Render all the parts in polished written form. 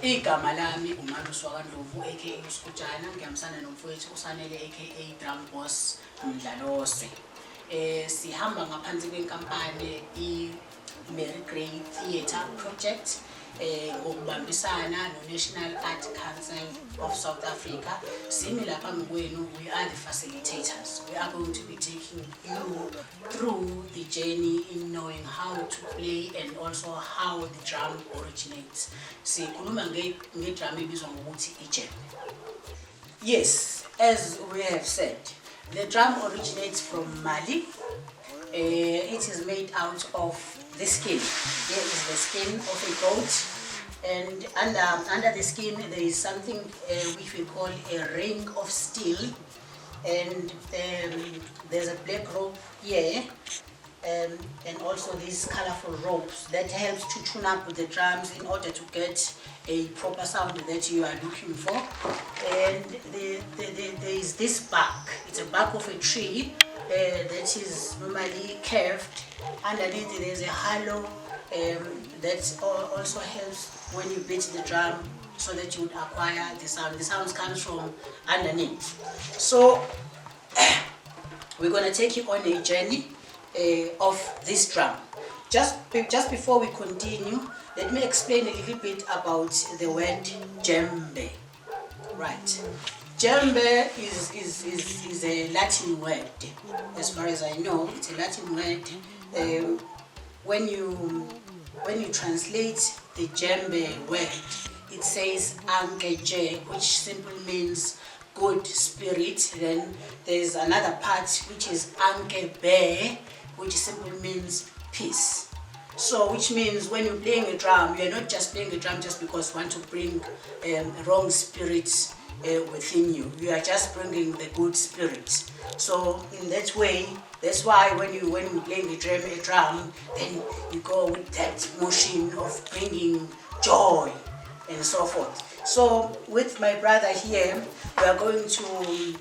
Igama lami uMaluswakandlovu aka Sgujana, ngiyamsana nomfowethu usanele aka Drum Boss Mdlalose. Sihamba ngaphansi kwenkampani iMary Gray Theatre Project ngokubambisana no-National Art Council of South Africa. Simi lapha ngikwenu, we are the facilitators. We are going to be taking you through the journey in knowing how to play and also how the drum originates. Sikhuluma nge-drum ebizwa ngokuthi ijembe. Yes, as we have said, the drum originates from Mali. It is made out of the skin. Here is the skin of a goat, and under the skin there is something which we call a ring of steel, and there's a black rope here, and also these colorful ropes that helps to tune up the drums in order to get a proper sound that you are looking for. And there is this bark. It's a bark of a tree that is normally curved. Underneath there's a hollow that also helps when you beat the drum so that you would acquire the sound. The sound comes from underneath. So we're going to take you on a journey of this drum. Just before we continue, let me explain a little bit about the word djembe. Right. Djembe is a Latin word. As far as I know, it's a Latin word. When you translate the djembe word, it says ankeje, which simply means good spirit. Then there's another part which is ankebe, which simply means peace. So which means when you're playing a drum, you're not just playing a drum just because you want to bring wrong spirits within you. You are just bringing the good spirit. So in that way, that's why when you're playing a drum, then you go with that motion of bringing joy and so forth. So with my brother here, we are going to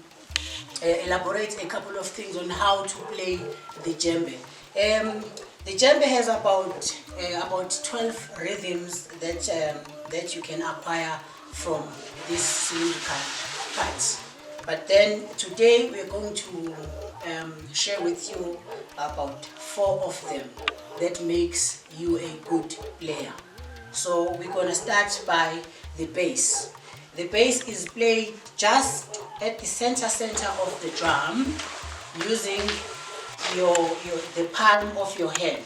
elaborate a couple of things on how to play the djembe. The djembe has about 12 rhythms that you can acquire from this cylindrical parts. But then today we're going to share with you about 4 of them that makes you a good player. So we're going to start by the bass. The bass is played just at the center of the drum using the palm of your hand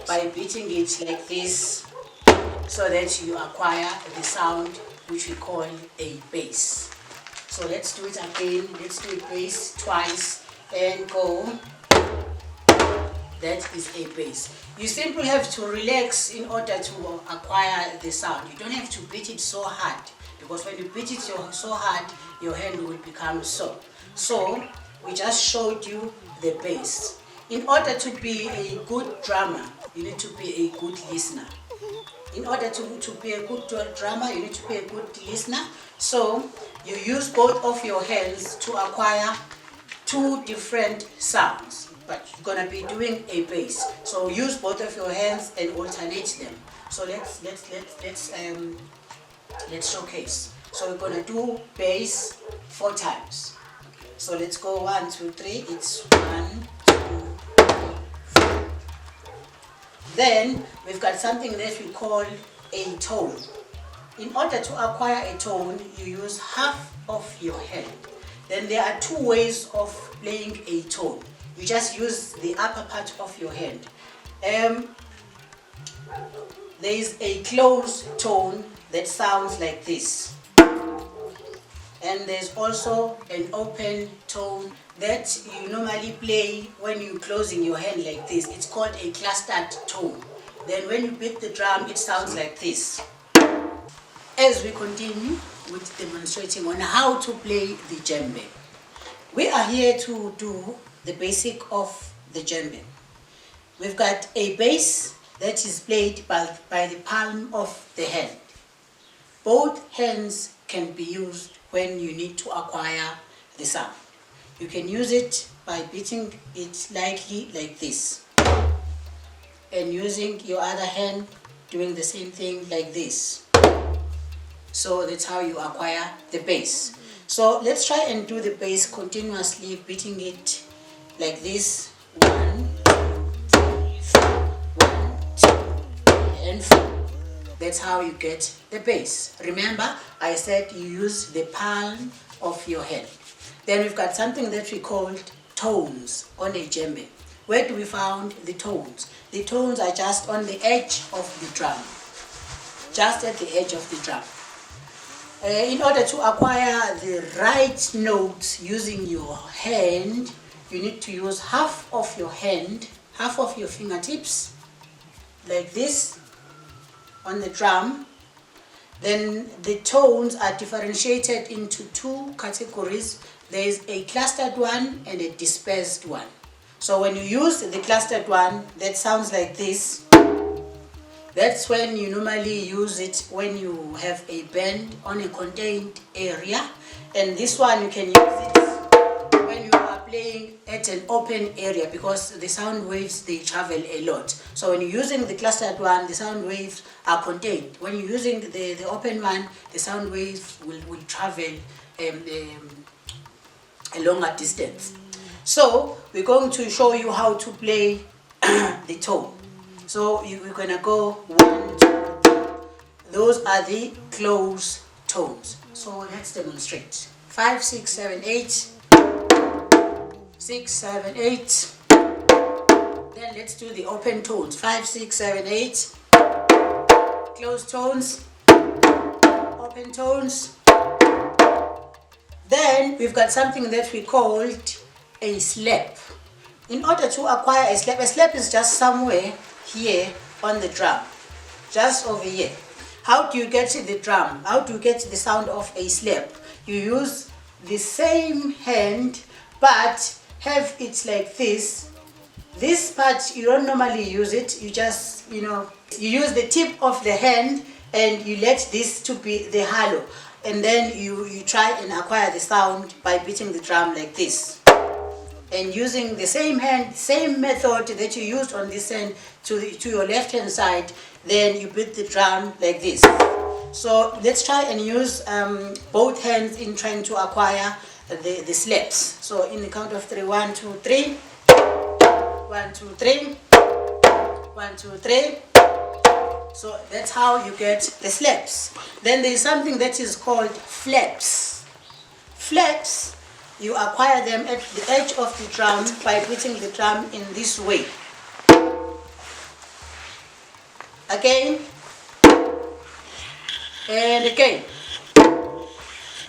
by beating it like this so that you acquire the sound which we call a bass. So let's do it again. Let's do it bass twice and go. That is a bass. You simply have to relax in order to acquire the sound. You don't have to beat it so hard, because when you beat it so hard, your hand will become sore. So we just showed you the bass. In order to be a good drummer, you need to be a good listener. In order to be a good drummer, you need to be a good listener. So you use both of your hands to acquire 2 different sounds, but you're gonna be doing a bass. So use both of your hands and alternate them. So let's showcase. So we're gonna do bass 4 times. So let's go 1, 2, 3. It's 1, 2, 3, 4. Then we've got something that we call a tone. In order to acquire a tone, you use half of your hand. Then there are 2 ways of playing a tone. You just use the upper part of your hand. There is a closed tone that sounds like this. And there's also an open tone that you normally play when you're closing your hand like this. It's called a clustered tone. Then when you beat the drum, it sounds like this. As we continue with demonstrating on how to play the djembe, we are here to do the basic of the djembe. We've got a bass that is played by the palm of the hand. Both hands can be used when you need to acquire the sound. You can use it by beating it lightly like this, and using your other hand doing the same thing like this. So that's how you acquire the bass. So let's try and do the bass continuously, beating it like this. 1, 2, 3, 1, 2, and 4. That's how you get the bass. Remember, I said you use the palm of your hand. Then we've got something that we called tones on a djembe. Where do we found the tones? The tones are just on the edge of the drum. Just at the edge of the drum. In order to acquire the right notes using your hand, you need to use half of your hand, half of your fingertips, like this, on the drum. Then the tones are differentiated into two categories. There is a clustered one and a dispersed one. So when you use the clustered one, that sounds like this. That's when you normally use it when you have a band on a contained area. And this one you can use it when you are playing at an open area, because the sound waves, they travel a lot. So when you're using the clustered one, the sound waves are contained. When you're using the open one, the sound waves will travel a longer distance. So we're going to show you how to play the tone. So we're gonna go 1, 2, 3. Those are the close tones. So let's demonstrate. 5, 6, 7, 8. 6, 7, 8. Then let's do the open tones. 5, 6, 7, 8. Close tones. Open tones. Then we've got something that we called a slap. In order to acquire a slap is just somewhere here on the drum, just over here. How do you get the drum? How do you get the sound of a slap? You use the same hand, but have it like this. This part, you don't normally use it. You just, you use the tip of the hand and you let this to be the hollow. And then you try and acquire the sound by beating the drum like this. And using the same hand, same method that you used on this hand to your left hand side, then you beat the drum like this. So let's try and use both hands in trying to acquire the slaps. So in the count of 3, 1, 2, 3. 1, 2, 3. 1, 2, 3. So that's how you get the slaps. Then there is something that is called flaps. Flaps, you acquire them at the edge of the drum by beating the drum in this way. Again. And again.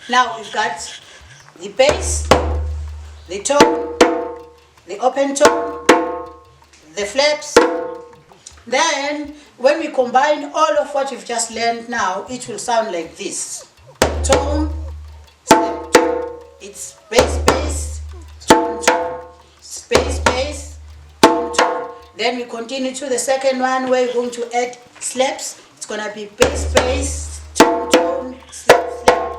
Now we've got the bass, the tone, the open tone, the flaps. Then when we combine all of what we've just learned now, it will sound like this. Tone, slap, tone. It's bass, bass, tone, tone. Bass, bass, tone, tone. Then we continue to the second one where we're going to add slaps. It's going to be bass, bass, tone, tone, slap, slap.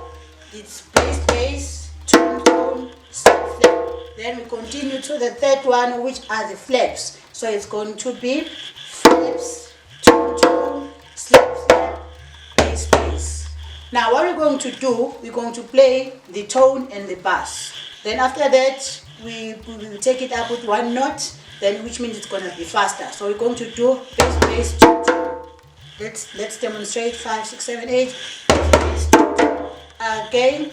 It's bass, bass, tone, tone, slap, slap. Then we continue to the third one, which are the flaps. So it's going to be flaps, tone, tone, slap, slap, bass, bass. Now what we're going to do, we're going to play the tone and the bass. Then after that, we will take it up with one note, then which means it's going to be faster. So we're going to do bass, bass, tone, tone. Let's demonstrate. 5, 6, 7, 8. Bass, tone, tone. Again,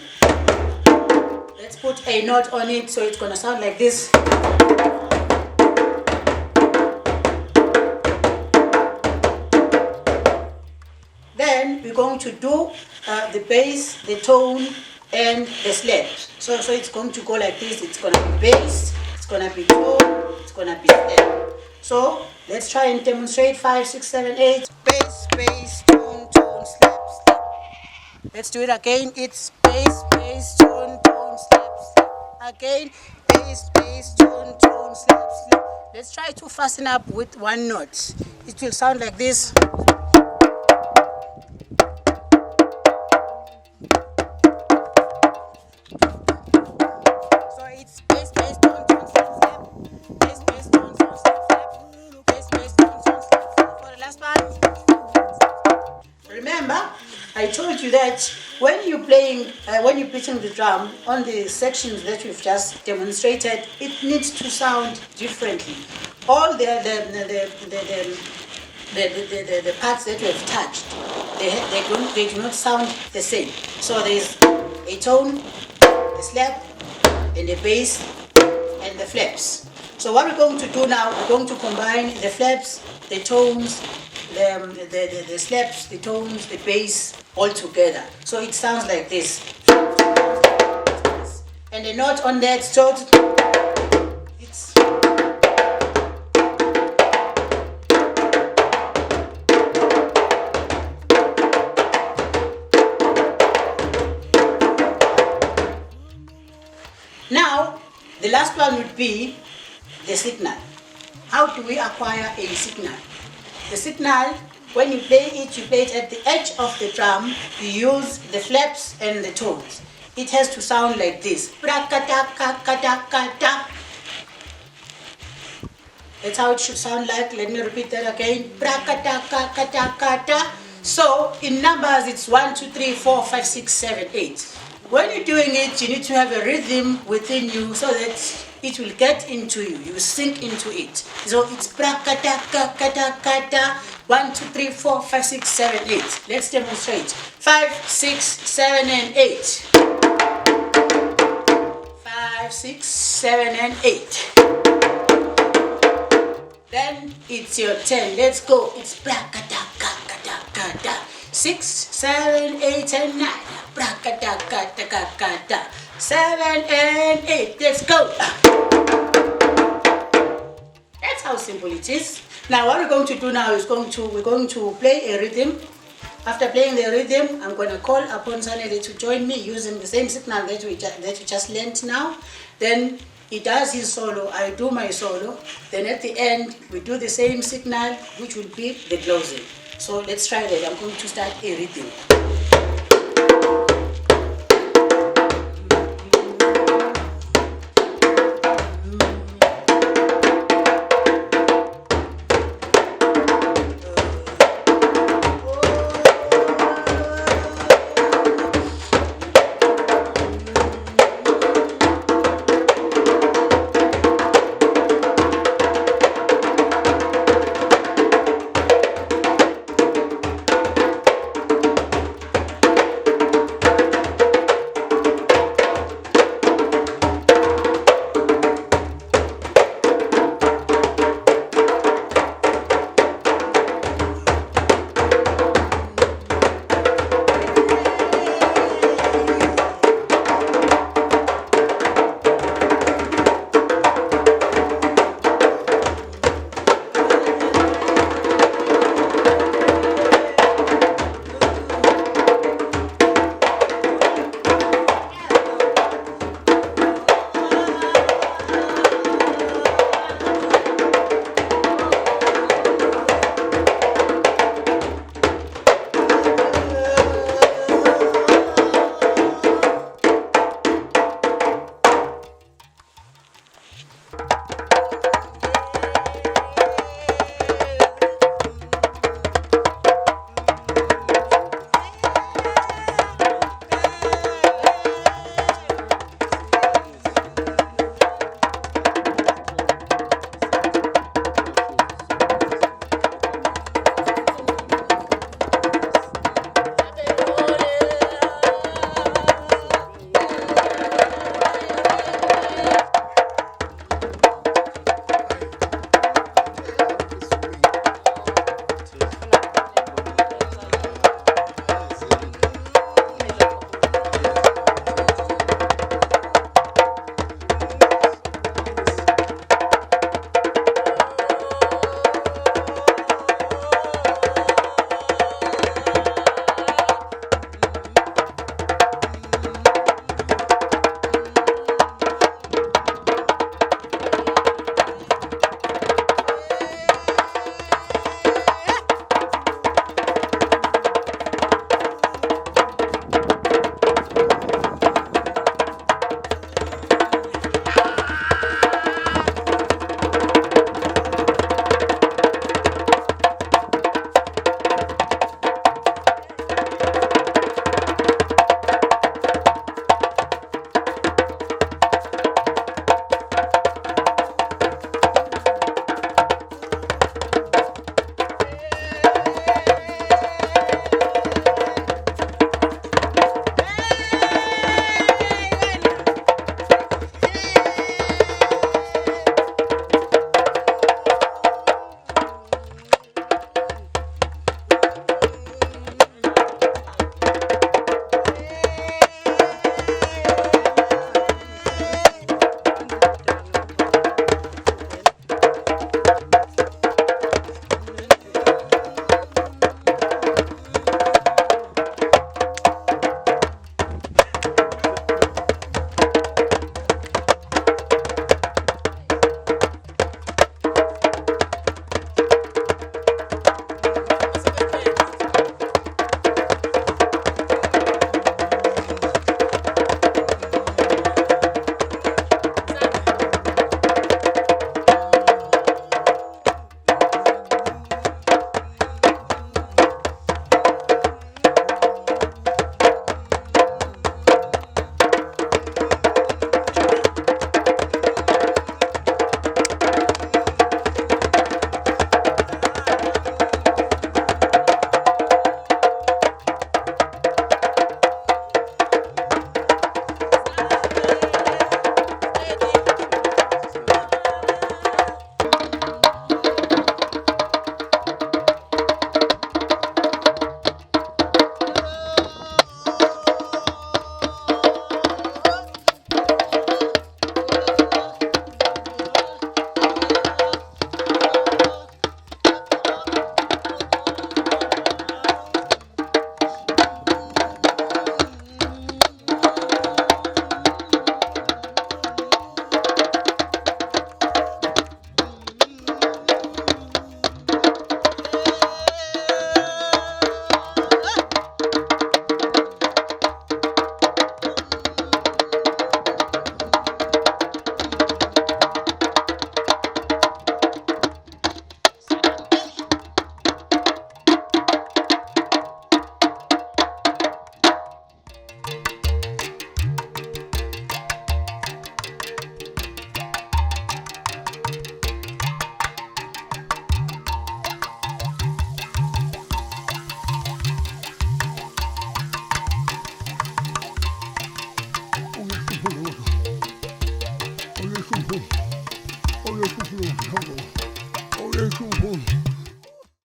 let's put a note on it so it's going to sound like this. Then we're going to do the bass, the tone, and the slap. So it's going to go like this. It's going to be bass, it's going to be tone, it's going to be slap. So let's try and demonstrate 5, 6, 7, 8. Bass, bass, tone, tone, slap, slap. Let's do it again. It's bass, bass, tone, tone, slap, slap. Again, bass, bass, tone, tone, slap, slap. Let's try to fasten up with one note. It will sound like this. So it's bass, bass, tone, tone, slap, slap. Bass, bass, tone, tone, slap, slap. Bass, bass, tone, tone, slap, slap. For the last part. Remember, I told you that when you're pitching the drum on the sections that we've just demonstrated, it needs to sound differently. All the parts that we've touched, they do not sound the same. So there's a tone, a slap, and the bass, and the flaps. So what we're going to do now, we're going to combine the flaps, the tones, the slaps, the tones, the bass, all together. So it sounds like this. And the note on that, so it's now the last one would be the signal. How do we acquire a signal? The signal, when you play it at the edge of the drum. You use the flaps and the tones. It has to sound like this. That's how it should sound like. Let me repeat that again. So in numbers, it's 1, 2, 3, 4, 5, 6, 7, 8. When you're doing it, you need to have a rhythm within you so that it will get into you. You sink into it. So it's 1, 2, 3, 4, 5, 6, 7, 8. Let's demonstrate. 5, 6, 7, and 8. 5, 6, 7, and 8. Then it's your turn. Let's go. It's 6, 7, 8, and 9. 7 and 8. Let's go. That's how simple it is. Now what we're going to do now is we're going to play a rhythm. After playing the rhythm, I'm going to call upon Sanele to join me using the same signal that you just learned now. Then he does his solo, I do my solo. Then at the end, we do the same signal, which will be the closing. So let's try that. I'm going to start a rhythm.